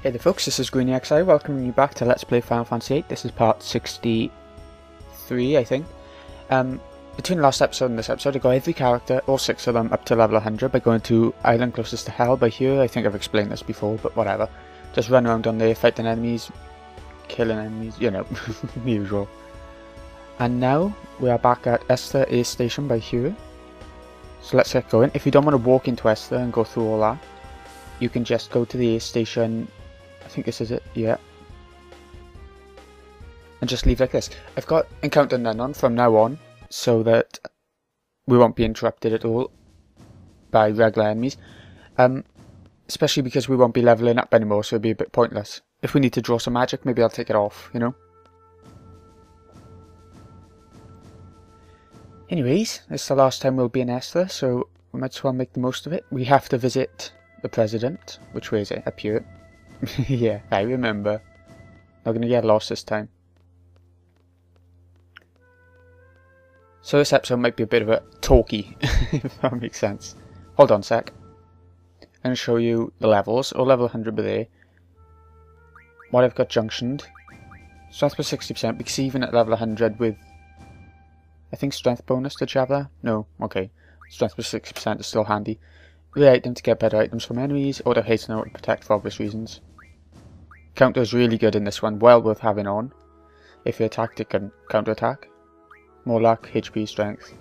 Hey there folks, this is GreenyXI welcoming you back to Let's Play Final Fantasy VIII. This is part 63, I think. Between the last episode and this episode, I got every character, all 6 of them, up to level 100 by going to Island Closest to Hell by here. I think I've explained this before, but whatever. Just run around on there, fighting enemies, killing enemies, you know, the usual. And now, we are back at Esthar A Station by here. So let's get going. If you don't want to walk into Esthar and go through all that, you can just go to the A Station, I think this is it, yeah. And just leave like this. I've got Encounter None on from now on, so that we won't be interrupted at all by regular enemies. Especially because we won't be leveling up anymore, so it'll be a bit pointless. If we need to draw some magic, maybe I'll take it off, you know? Anyways, it's the last time we'll be in Esthar, so we might as well make the most of it. We have to visit the President. Which way is it? Up here? Yeah, I remember. Not gonna get lost this time. So this episode might be a bit of a talky, if that makes sense. Hold on a sec. I'm gonna show you the levels. All level 100 by there. What I've got junctioned. Strength plus 60%, because even at level 100 with, I think strength bonus, did you have that? No, okay. Strength plus 60% is still handy. The item to get better items from enemies, auto hasten or to protect for obvious reasons. Counter is really good in this one, well worth having on. If you attack, it can counter attack. More luck, HP, strength.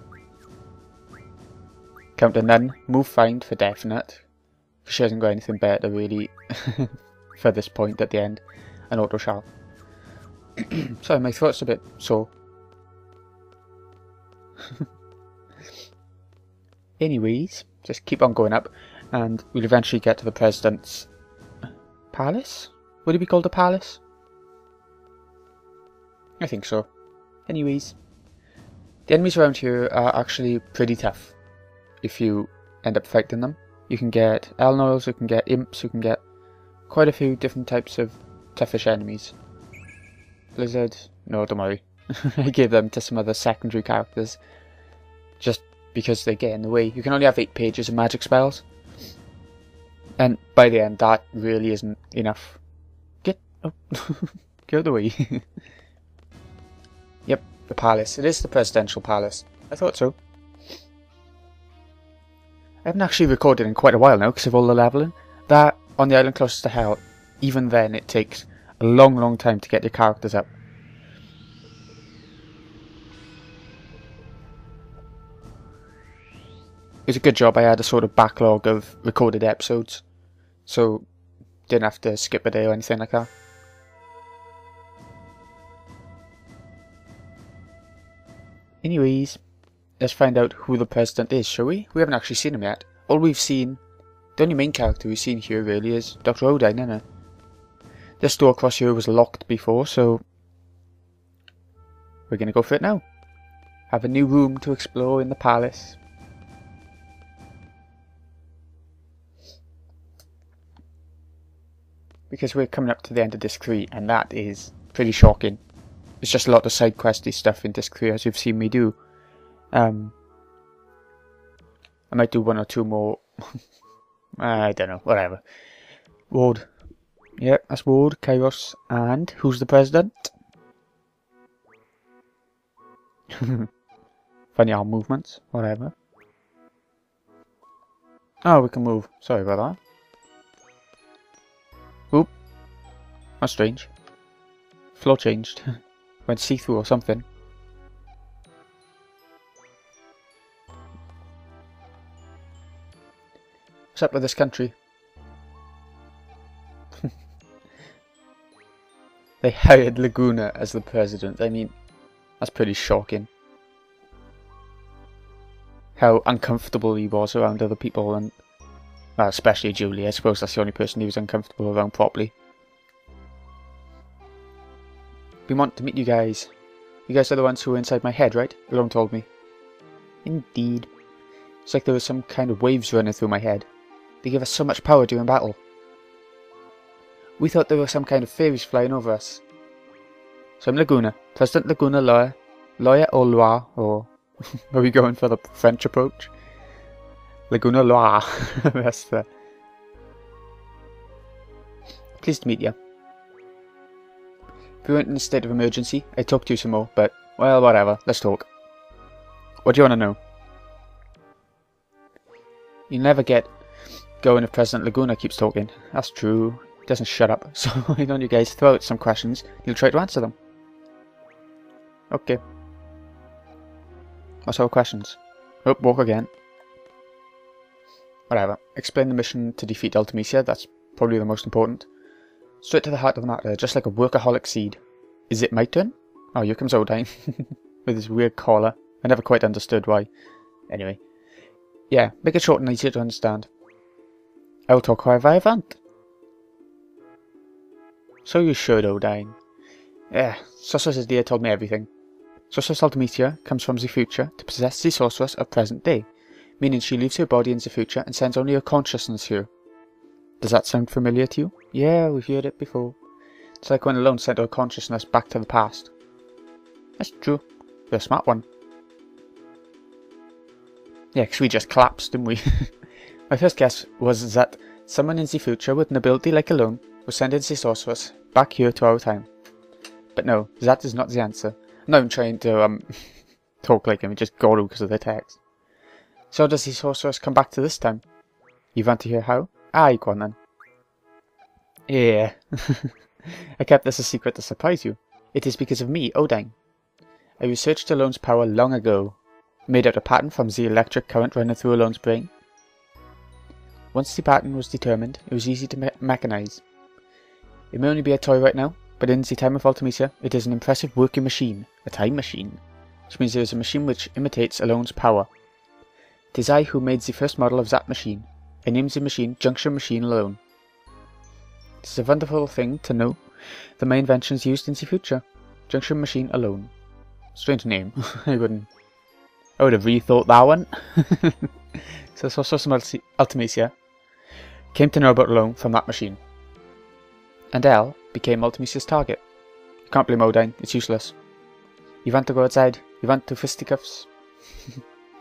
Counter None, move find for definite. She hasn't got anything better really for this point at the end. And auto shall. Sorry, my throat's a bit sore. Anyways, just keep on going up, and we'll eventually get to the President's palace? Would it be called a palace? I think so. Anyways, the enemies around here are actually pretty tough if you end up fighting them. You can get Elnoils, you can get imps, you can get quite a few different types of toughish enemies. Blizzard? No, don't worry. I gave them to some other secondary characters. Just because they get in the way. You can only have 8 pages of magic spells. And by the end, that really isn't enough. Get out of the way. Yep, the palace. It is the presidential palace. I thought so. I haven't actually recorded in quite a while now because of all the leveling. That, on the island closest to Hell, even then it takes a long time to get your characters up. It's a good job I had a sort of backlog of recorded episodes, so didn't have to skip a day or anything like that. Anyways, let's find out who the President is, shall we? We haven't actually seen him yet. All we've seen, the only main character we've seen here really is Doctor Odine, isn't it? This door across here was locked before, so we're gonna go for it now. Have a new room to explore in the palace. Because we're coming up to the end of Disc 3, and that is pretty shocking. It's just a lot of side questy stuff in Disc 3, as you've seen me do. I might do 1 or 2 more. I don't know, whatever. Ward. Yep, that's Ward, Kairos, and who's the President? Funny arm movements, whatever. Oh, we can move. Sorry about that. Oop. That's strange. Floor changed. Went see-through or something. What's up with this country? They hired Laguna as the president. I mean, that's pretty shocking. How uncomfortable he was around other people, and well, especially Julie. I suppose that's the only person he was uncomfortable around properly. We want to meet you guys. You guys are the ones who were inside my head, right? Ellone told me. Indeed. It's like there was some kind of waves running through my head. They give us so much power during battle. We thought there were some kind of fairies flying over us. So I'm Laguna. President Laguna Lawyer. Lawyer or Loire, or are we going for the French approach? Laguna Loire. That's the Pleased to meet you. If we weren't in a state of emergency, I'd talk to you some more, but, well, whatever, let's talk. What do you want to know? You'll never get going if President Laguna keeps talking. That's true. He doesn't shut up, so why don't you guys throw out some questions, you'll try to answer them. Okay. What's our questions? Oh, walk again. Whatever. Explain the mission to defeat Ultimecia, that's probably the most important. Straight to the heart of the matter, just like a workaholic seed. Is it my turn? Oh, here comes Odine. With his weird collar. I never quite understood why. Anyway. Yeah, make it short and easier to understand. I will talk however I want. So you should, Odine. Yeah, Sorceress dear told me everything. Sorceress Ultimecia comes from the future to possess the sorceress of present day, meaning she leaves her body in the future and sends only her consciousness here. Does that sound familiar to you? Yeah, we've heard it before. It's like when Ellone sent her consciousness back to the past. That's true. You're a smart one. Yeah, because we just collapsed, didn't we? My first guess was that someone in the future with an ability like Ellone was sending the sorceress back here to our time. But no, that is not the answer. I'm not even trying to talk like him, just got to because of the text. So does the sorceress come back to this time? You want to hear how? Aye, go on then. Yeah. I kept this a secret to surprise you. It is because of me, Odine. I researched Ellone's power long ago. Made out a pattern from the electric current running through Ellone's brain. Once the pattern was determined, it was easy to mechanize. It may only be a toy right now, but in the time of Ultimecia, it is an impressive working machine, a time machine, which means there is a machine which imitates Ellone's power. It is I who made the first model of that machine. I named the machine Junction Machine Ellone. It is a wonderful thing to know that my invention is used in the future. Junction Machine Ellone. Strange name. I would have rethought that one. So Sorceress Ultimecia came to know about Ellone from that machine. And Adel became Ultimecia's target. You can't blame Odine, it's useless. You want to go outside? You want to fisticuffs?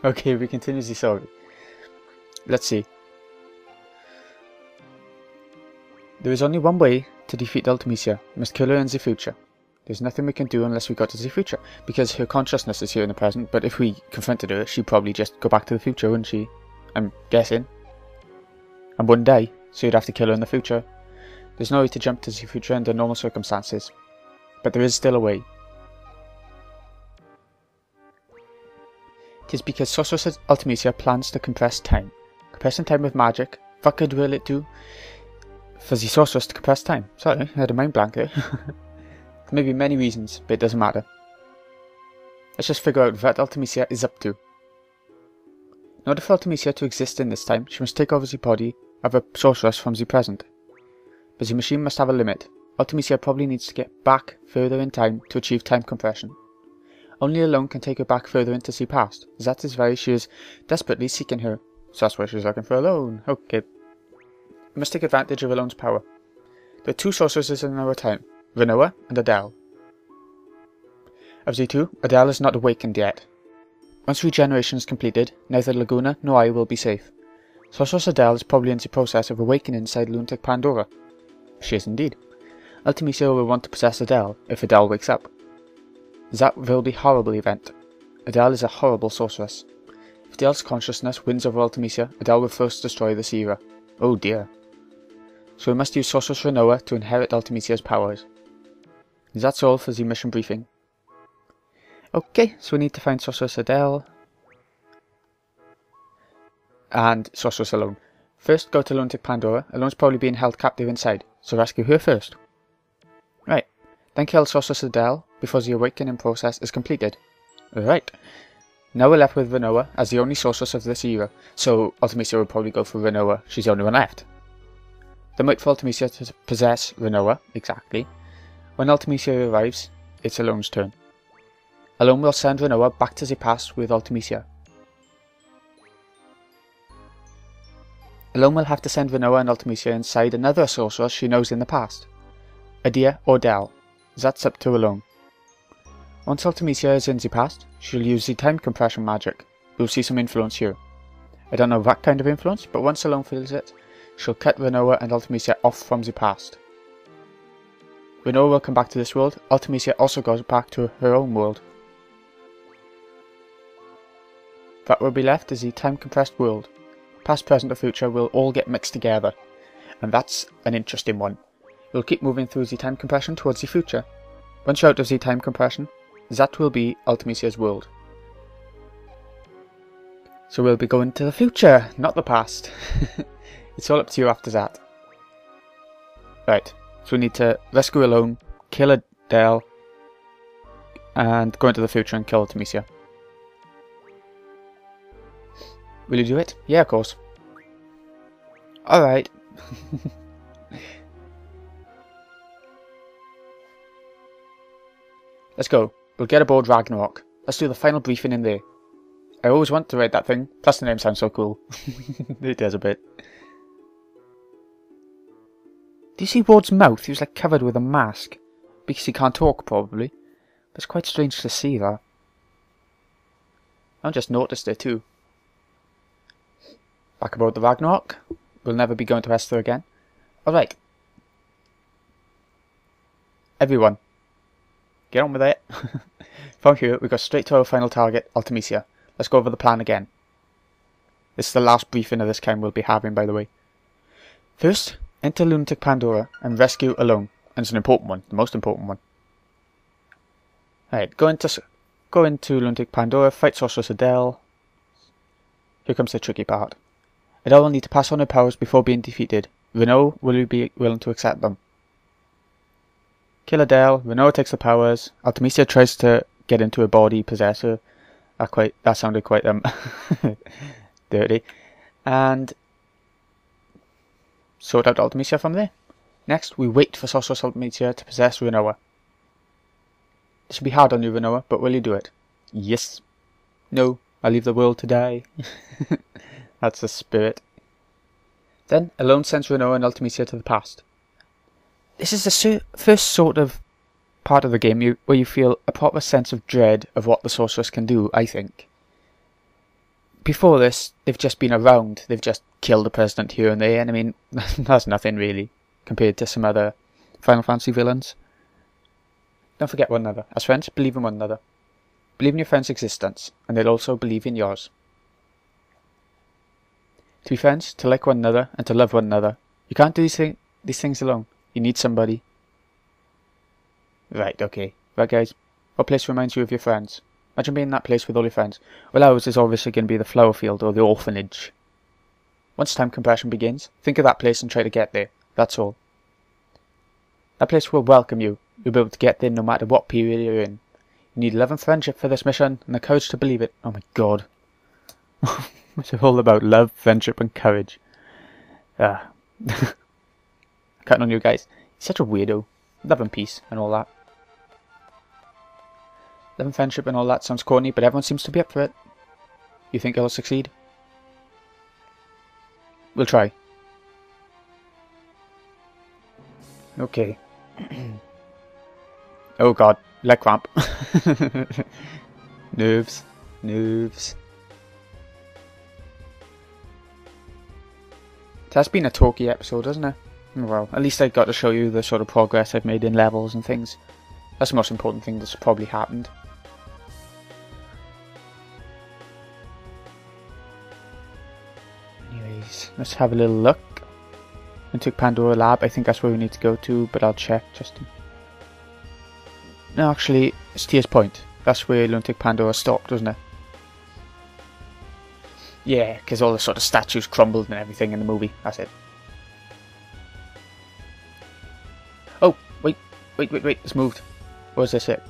Okay, we continue the story. Let's see. There is only one way to defeat Ultimecia. We must kill her in the future. There's nothing we can do unless we go to the future, because her consciousness is here in the present, but if we confronted her, she'd probably just go back to the future, wouldn't she? I'm guessing. And wouldn't die, so you'd have to kill her in the future. There's no way to jump to the future under normal circumstances, but there is still a way. It is because Sorceress Ultimecia plans to compress time. Compressing time with magic. What good will it do for the sorceress to compress time? Sorry, I had a mind blank there. There may be many reasons, but it doesn't matter. Let's just figure out what Ultimecia is up to. In order for Ultimecia to exist in this time, she must take over the body of a sorceress from the present. But the machine must have a limit. Ultimecia probably needs to get back further in time to achieve time compression. Only Ellone can take her back further into the past. That is why she is desperately seeking her. So that's why she's looking for Ellone. Okay. We must take advantage of Ellone's power. There are two sorceresses in our time. Rinoa and Adel. Of the two, Adel is not awakened yet. Once regeneration is completed, neither Laguna nor I will be safe. Sorceress Adel is probably in the process of awakening inside Lunatic Pandora. She is indeed. Ultimecia will want to possess Adel if Adel wakes up. That will be a horrible event. Adel is a horrible sorceress. If Adel's consciousness wins over Ultimecia, Adel will first destroy this era. Oh dear. So we must use Sorceress Rinoa to inherit Ultimecia's powers. That's all for the mission briefing. Okay, so we need to find Sorceress Adel and Sorceress Ellone. First, go to Lunatic Pandora. Ellone's probably being held captive inside, so rescue her first. Right, then kill Sorceress Adel before the awakening process is completed. Right, now we're left with Rinoa as the only sorceress of this era, so Ultimecia will probably go for Rinoa, she's the only one left. Then wait for Ultimecia to possess Rinoa, exactly. When Ultimecia arrives, it's Ellone's turn. Ellone will send Rinoa back to the past with Ultimecia. Ellone will have to send Rinoa and Ultimecia inside another sorceress she knows in the past. Adel or Adel. That's up to Ellone. Once Ultimecia is in the past, she'll use the time compression magic. We'll see some influence here. I don't know what kind of influence, but once Ellone feels it, she'll cut Rinoa and Ultimecia off from the past. Rinoa will come back to this world. Ultimecia also goes back to her own world. That will be left is the time-compressed world. Past, present, or future will all get mixed together. And that's an interesting one. We'll keep moving through the time compression towards the future. Once you're out of the time compression, that will be Ultimecia's world. So we'll be going to the future, not the past. It's all up to you after that. Right, so we need to rescue Ellone, kill Adel, and go into the future and kill Ultimecia. Will you do it? Yeah, of course. Alright. Let's go. We'll get aboard Ragnarok. Let's do the final briefing in there. I always want to read that thing, plus the name sounds so cool. It does a bit. Do you see Ward's mouth? He was like covered with a mask. Because he can't talk, probably. But it's quite strange to see that. I just noticed it too. Back aboard the Ragnarok. We'll never be going to Esthar again. Alright. Everyone. Get on with it. From here, we go straight to our final target, Ultimecia. Let's go over the plan again. This is the last briefing of this kind we'll be having, by the way. First, enter Lunatic Pandora and rescue Ellone. And it's an important one, the most important one. Alright, go into Lunatic Pandora, fight Sorceress Adel. Here comes the tricky part. Adel will need to pass on her powers before being defeated. Rinoa, will you be willing to accept them? Kill Adel, Rinoa takes the powers, Ultimecia tries to get into her body, possess her. That sounded quite dirty. And sort out Ultimecia from there. Next, we wait for Sorceress Ultimecia to possess Rinoa. This should be hard on you, Rinoa, but will you do it? Yes. No, I leave the world to die. That's the spirit. Then, Ellone sends Rinoa and Ultimecia to the past. This is the first sort of part of the game where you feel a proper sense of dread of what the sorceress can do, I think. Before this, they've just been around. They've just killed the president here and there, and I mean, that's nothing really, compared to some other Final Fantasy villains. Don't forget one another. As friends, believe in one another. Believe in your friend's existence, and they'll also believe in yours. To be friends, to like one another, and to love one another. You can't do these things alone. You need somebody. Right, okay. Right, guys. What place reminds you of your friends? Imagine being in that place with all your friends. Well, ours is obviously going to be the flower field or the orphanage. Once time compression begins, think of that place and try to get there. That's all. That place will welcome you. You'll be able to get there no matter what period you're in. You need love and friendship for this mission, and the courage to believe it. Oh my god. It's all about love, friendship, and courage. Cutting on you guys. He's such a weirdo. Love and peace and all that. Love and friendship and all that sounds corny, but everyone seems to be up for it. You think it'll succeed? We'll try. Okay. Oh god, leg cramp. Nerves. Nerves. It has been a talky episode, hasn't it? Well, at least I got to show you the sort of progress I've made in levels and things. That's the most important thing that's probably happened. Anyways, let's have a little look. Lunatic Pandora Lab, I think that's where we need to go to, but I'll check just to... No, actually, it's Tears Point. That's where Lunatic Pandora stopped, wasn't it? Yeah, because all the sort of statues crumbled and everything in the movie. That's it. Oh, wait, it's moved. Or is this it?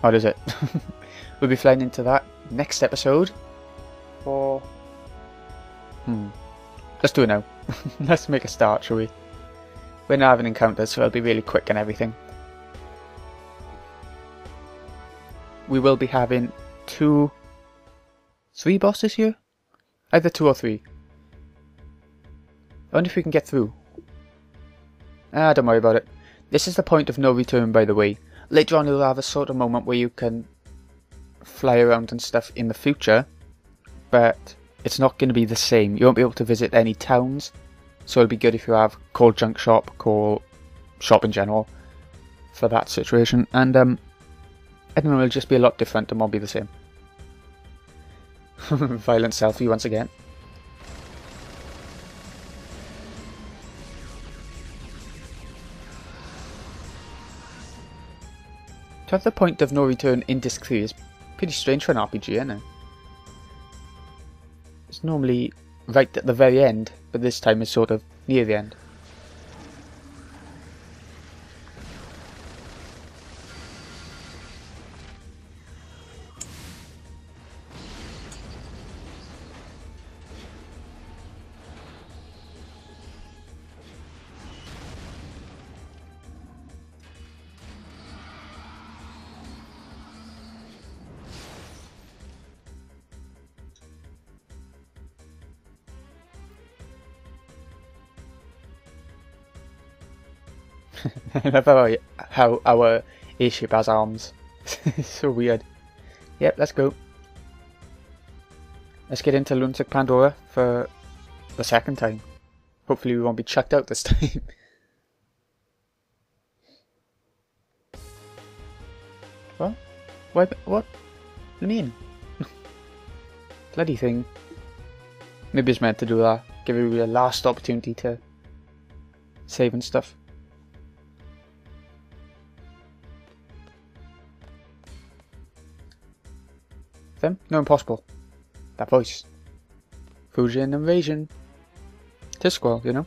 What is it? We'll be flying into that next episode. Or... Let's do it now. Let's make a start, shall we? We're not having encounters, so it'll be really quick and everything. We will be having 3 bosses here? Either 2 or 3. I wonder if we can get through. Don't worry about it. This is the point of no return, by the way. Later on you'll have a sort of moment where you can fly around and stuff in the future, but it's not going to be the same. You won't be able to visit any towns, so it'll be good if you have Call Junk Shop, Call Shop in general, for that situation, and I don't know, it'll just be a lot different and won't be the same. Violent selfie once again. To have the point of no return in disc 3 is pretty strange for an RPG, isn't it? It's normally right at the very end, but this time it's sort of near the end. I love how our airship has arms. It's so weird. Yep, let's go. Let's get into Lunatic Pandora for the second time. Hopefully we won't be chucked out this time. What? What? What do you mean? Bloody thing. Maybe it's meant to do that. Give you a last opportunity to save and stuff. Them? No, impossible. That voice. Fujin and Raijin. Tis squall, you know?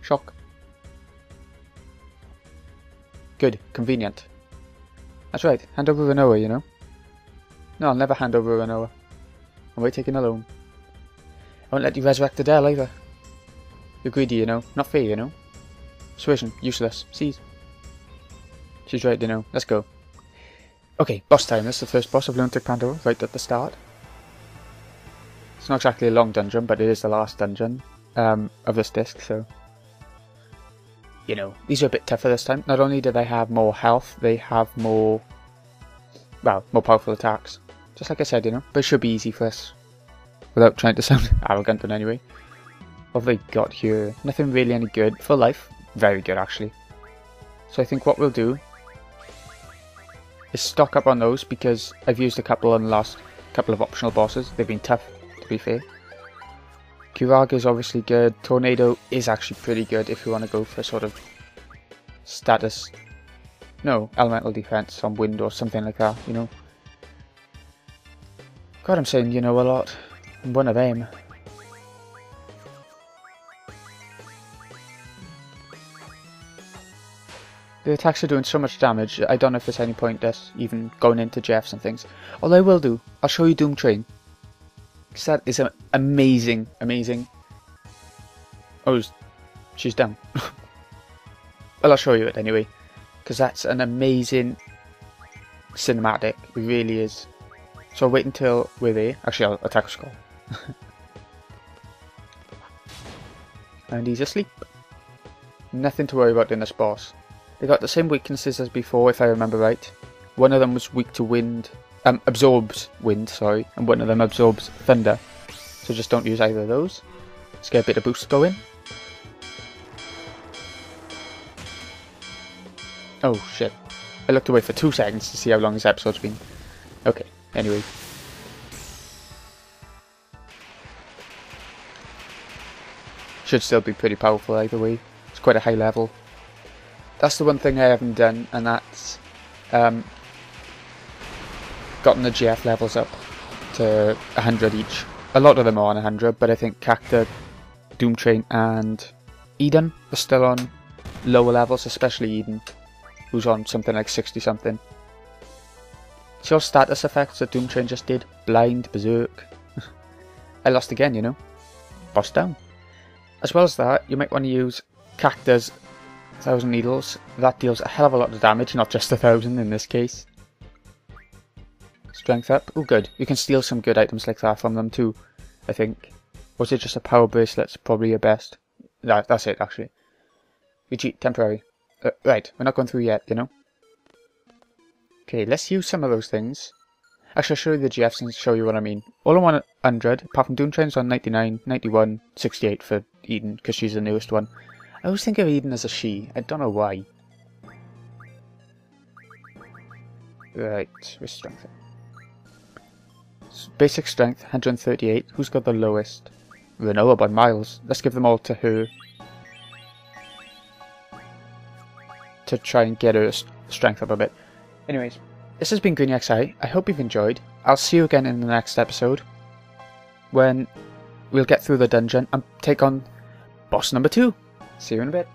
Shock. Good. Convenient. That's right. Hand over Renoa, you know? No, I'll never hand over Renoa. I'm way taken alone. I won't let you resurrect Adel either. You're greedy, you know? Not fair, you know? Persuasion. Useless. Seize. She's right, you know. Let's go. Okay, boss time. This is the first boss of Lunatic Pandora, right at the start. It's not exactly a long dungeon, but it is the last dungeon of this disc, so... You know, these are a bit tougher this time. Not only do they have more health, they have more... well, more powerful attacks. Just like I said, you know, but it should be easy for us. Without trying to sound arrogant in any way. What have they got here? Nothing really any good. For life, very good actually. So I think what we'll do is stock up on those, because I've used a couple on the last couple of optional bosses. They've been tough, to be fair. Curaga is obviously good. Tornado is actually pretty good if you want to go for sort of status... no, elemental defense on wind or something like that, you know. God, I'm saying you know a lot. I'm one of them. The attacks are doing so much damage, I don't know if there's any point us even going into Jeffs and things. All I will do, I'll show you Doom Train. Because that is amazing, amazing. Oh, she's down. Well, I'll show you it anyway. Because that's an amazing cinematic, it really is. So I'll wait until we're there. Actually, I'll attack a skull. And he's asleep. Nothing to worry about in this boss. They got the same weaknesses as before, if I remember right. One of them was weak to wind, absorbs wind, sorry, and one of them absorbs thunder. So just don't use either of those. Let's get a bit of boost going. Oh shit. I looked away for 2 seconds to see how long this episode's been. Okay, anyway. Should still be pretty powerful either way. It's quite a high level. That's the one thing I haven't done, and that's gotten the GF levels up to 100 each. A lot of them are on 100, but I think Cacta, Doom Train and Eden are still on lower levels, especially Eden, who's on something like 60 something. See all status effects that Doom Train just did? Blind, Berserk. I lost again, you know. Boss down. As well as that, you might want to use Cacta's 1,000 Needles. That deals a hell of a lot of damage, not just 1,000 in this case. Strength up. Oh good. You can steal some good items like that from them too, I think. Or is it just a power bracelet's probably your best? That's it actually. Retreat, temporary. Right, we're not going through yet, you know. Okay, let's use some of those things. Actually, I'll show you the GFs and show you what I mean. All on 100, apart from Doom Train's on 99, 91, 68 for Eden, because she's the newest one. I always think of Eden as a she. I don't know why. Right, with strength. Basic strength, 138. Who's got the lowest? Renoa by miles. Let's give them all to her. To try and get her strength up a bit. Anyways, this has been Greeny XI. I hope you've enjoyed. I'll see you again in the next episode, when we'll get through the dungeon and take on boss number 2. See you in a bit.